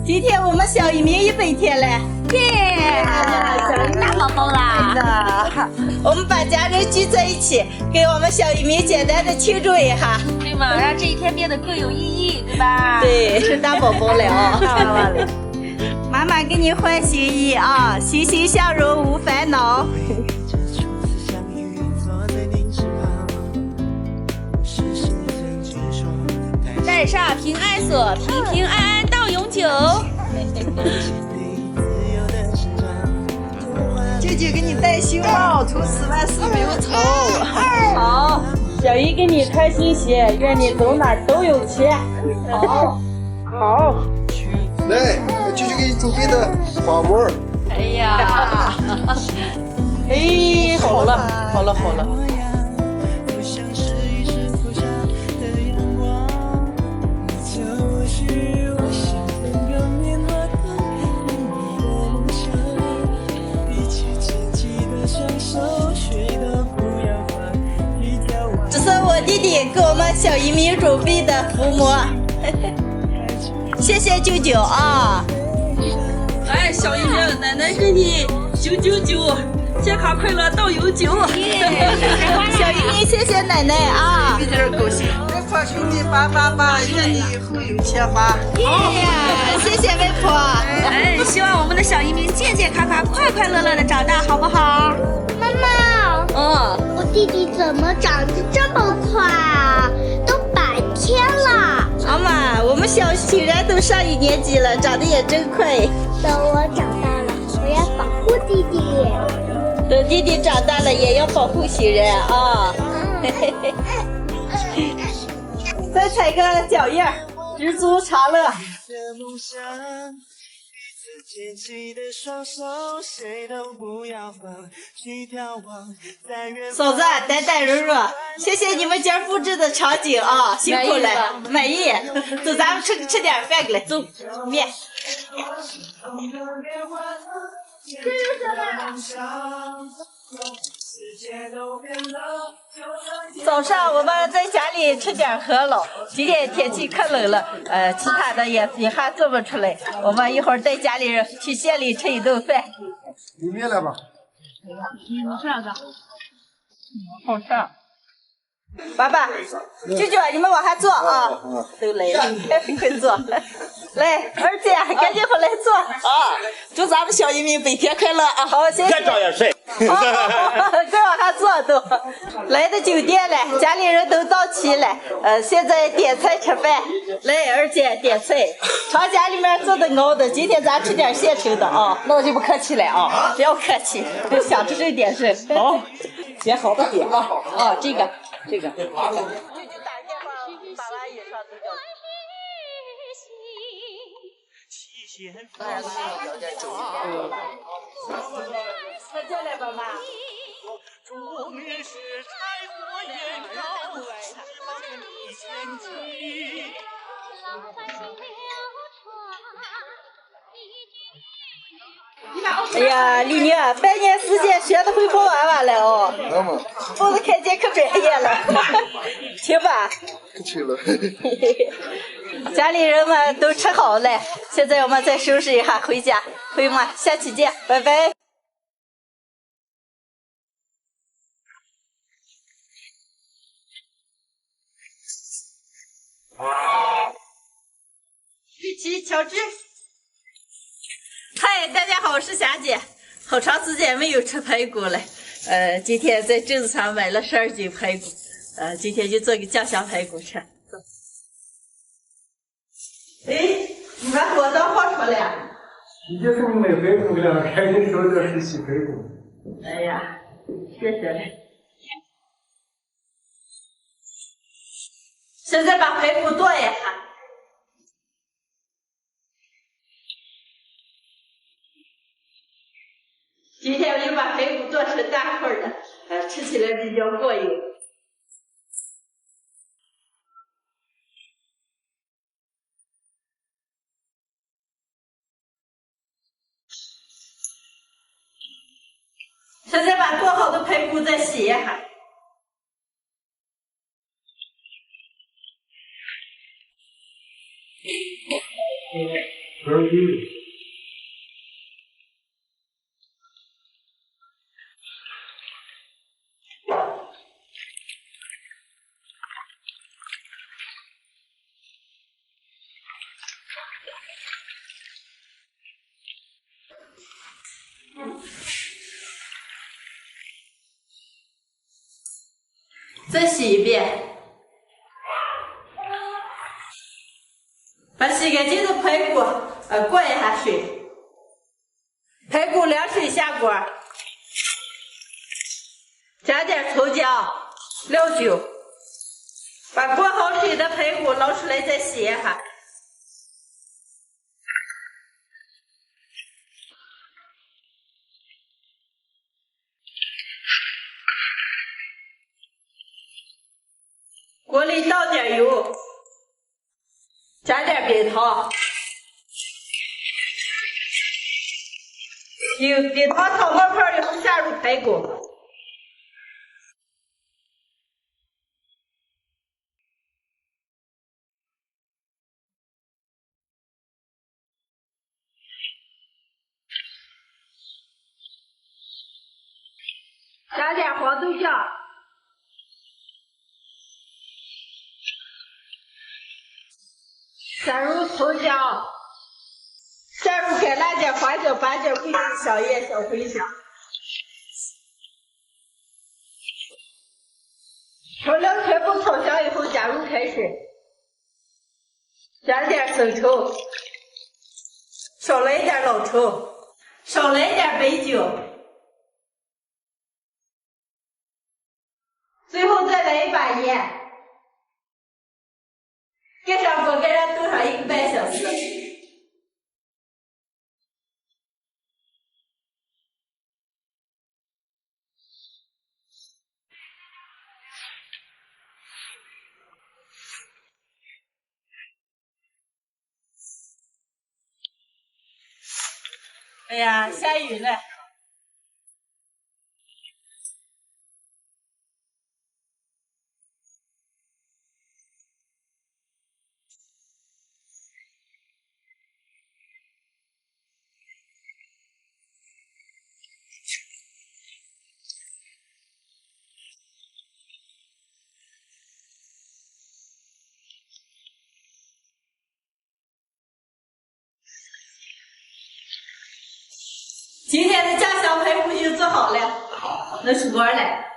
今天我们小一鸣100天了，耶！大宝宝啦！我们把家人聚在一起，给我们小一鸣简单的庆祝一下，对嘛？让这一天变得更有意义，对吧？对，是大宝宝了啊！大娃娃了。妈妈给你换新衣啊，欣欣向荣无烦恼。带上平安锁，平平安安到永久。舅舅给你戴新帽，从此万事没有愁。好，小姨给你穿新鞋，愿你走哪儿都有钱。好，好。来，舅舅给你准备的花膜。哎呀，哎，好了，好了，好了。这是我弟弟给我们小一鸣准备的福膜，谢谢舅舅啊！哎，小一鸣，奶奶给你999，健康快乐到永久。小一鸣，谢谢奶奶啊！有点高兴。外婆兄弟888，愿你以后有钱花。谢谢外婆。哎，希望我们的小一鸣健健康康、快快乐乐的长大，好不好？妈妈，我弟弟怎么长得这么快啊？都100天了。妈妈，我们小新人都上1年级了，长得也真快。等我长大了，我要保护弟弟。等弟弟长大了，也要保护新人啊！再踩个脚印，知足常乐。牵起的双手，谁都不要放弃眺望，在远嫂子，呆呆柔柔，谢谢你们今儿布置的场景啊，辛苦了，满意。走，咱们吃点饭去了，走，面。早上我们在家里吃点河捞，今天天气可冷了，其他的也还做不出来。我们一会儿带家里人去县里吃一顿饭。里面来吧。好吃。爸爸，舅舅，你们往下坐啊！都来了，快坐。来，二姐，赶紧回来坐啊！祝咱们小一鸣100天快乐啊！好，谢谢。越照越帅。快往下坐都。来到酒店了，家里人都到齐了。现在点菜吃饭。来，二姐点菜。厂家里面做的熬的，今天咱吃点现成的啊。那我就不客气了啊，不要客气，想吃这点事。好，选好的点啊。啊，这个。舅舅打电话，把完以上都叫。再叫来吧，妈。祝你是柴火焰高，希望跟你前进。老百姓流哎呀，丽妮，半年时间学的会抱娃娃了哦。那么，抱着看见可专业了。行吧。可亲了。家里人们都吃好了，现在我们再收拾一下回家。朋友们，下期见，拜拜。玉琪，乔治。嗨，大家好，我是霞姐。好长时间没有吃排骨了，今天在镇子上买了12斤排骨，今天就做个酱香排骨吃。哎，你把火灯放出来。你这是买排骨了，赶紧烧点水洗排骨。哎呀，谢谢了。现在把排骨剁一下。今天我就把排骨剁成大块的，吃起来比较过瘾。现在把剁好的排骨再洗一下。哥鱼。再洗一遍，把洗干净的排骨过一下水，排骨凉水下锅，加点葱姜、料酒，把过好水的排骨捞出来再洗一下。锅里倒点油，加点冰糖，冰糖炒冒泡以后下入排骨，加点黄豆酱。加入葱姜，加入干辣椒、花椒、八角、桂枝、香叶、小茴香。调料全部炒香以后，加入开水，加点生抽，少来一点老抽，少来一点白酒，最后再来一把盐。盖上锅，盖上炖上1个半小时。哎呀，下雨了。今天的家乡排骨就做好了，能出锅了。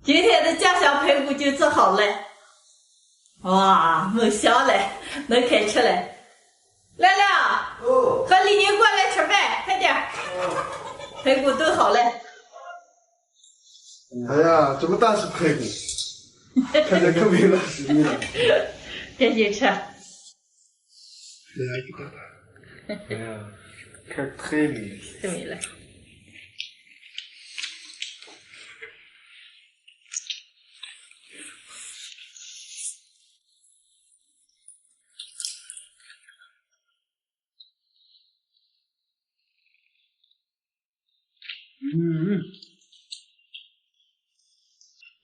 今天的家乡排骨就做好了，哇，猛香嘞，能开吃了。亮亮，和李宁过来吃饭，快点。排骨炖好了。哎呀，这么大是排骨，看着可没了实力了。赶紧吃。哎呀，给大大。哎呀，看太美了。太美了。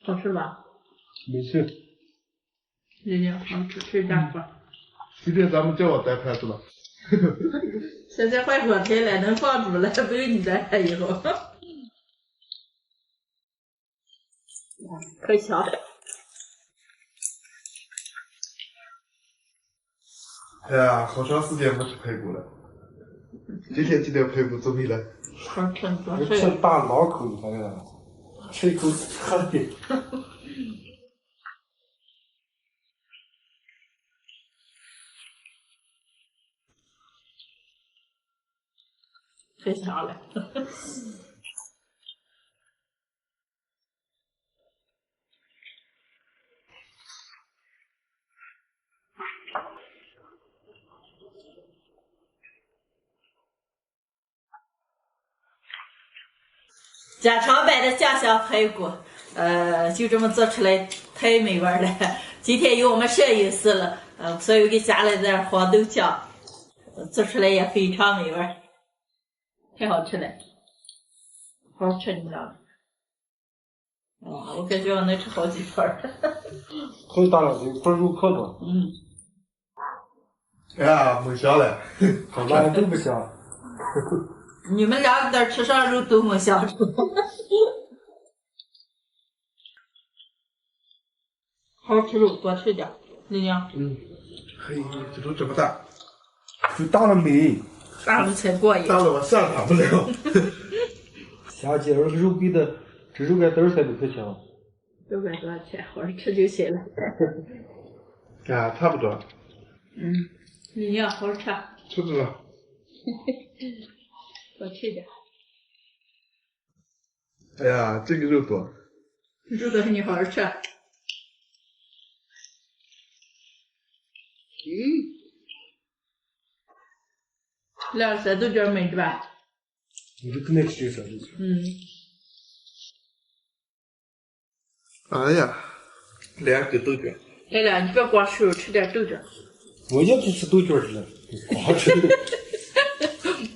好吃吧？没事。人家好吃大伙。今天咱们叫我带盘子了。现在换锅台了，能放住了，不用你带了以后。可香了。哎呀，好长时间没吃排骨了，今天这点排骨怎么了？好吃多吃吃。大老口，你看看，吃一口喝的。太香了。家常版的酱香排骨，就这么做出来太美味了。今天有我们摄影师了，所以我给加了点黄豆酱，做出来也非常美味，太好吃了，好好吃你们俩。我感觉我能吃好几份儿。很大了，这份肉可多。哎呀，没香了，长大了都不香。你们两个吃上肉都没香出。好吃肉多吃点，丽娘。嘿，这都这么大，就大了没？大了才过瘾。大了我下打不了。下节儿肉给的，这肉干多少钱都可香。不管多少钱，好好吃就行了。啊，差不多。丽娘好好吃。吃不了。多吃点。哎呀，这个肉多。肉多你好好吃。两色豆角美是吧？你就跟那吃啥？哎呀，2个豆角。来了，你别光吃肉，吃点豆角。我也去吃豆角去了，光吃。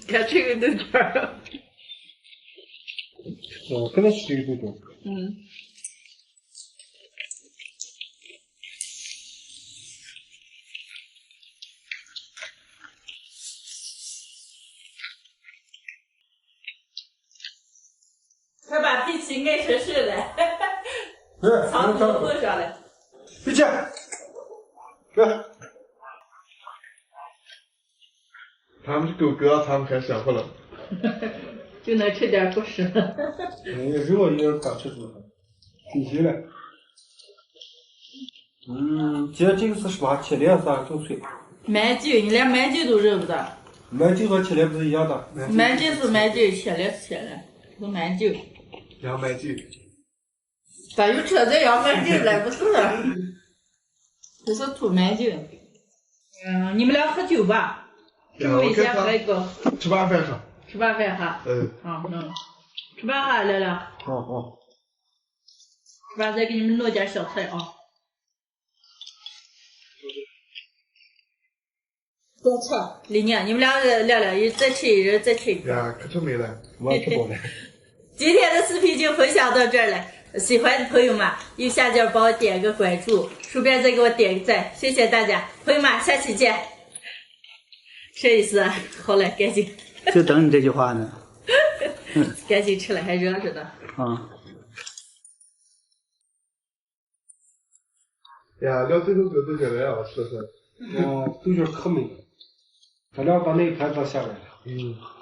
看这个豆角。我跟他吃这个豆角。快把脾气爱成似的，藏头头上了。别去，来。他们是狗哥，他们还想活了。就能吃点不湿。肉也刚吃出来，新鲜了。姐，这个是什么？切莲啥更脆？满酒，你连满酒都认不得。满酒和切莲不是一样的？满酒是满酒，切莲是切莲，是满酒。杨满酒。咋又扯这杨满酒了？不是，这是土满酒。你们俩喝酒吧？这么危险，喝一个。吃晚饭上。吃晚饭哈。吃饭哈，聊聊。好。吃饭再给你们弄点小菜啊。多吃，丽娘，你们俩聊聊，再吃一人，再吃一个。呀，可真美了，我吃饱了。今天的视频就分享到这儿了，喜欢的朋友们右下角帮我点个关注，顺便再给我点个赞，谢谢大家，朋友们，下期见。摄影师，好了，赶紧。就等你这句话呢。赶紧吃了，还热着呢。呀，聊最后个豆角来啊，说说。豆角可美了，咱俩把那一盘子下来了。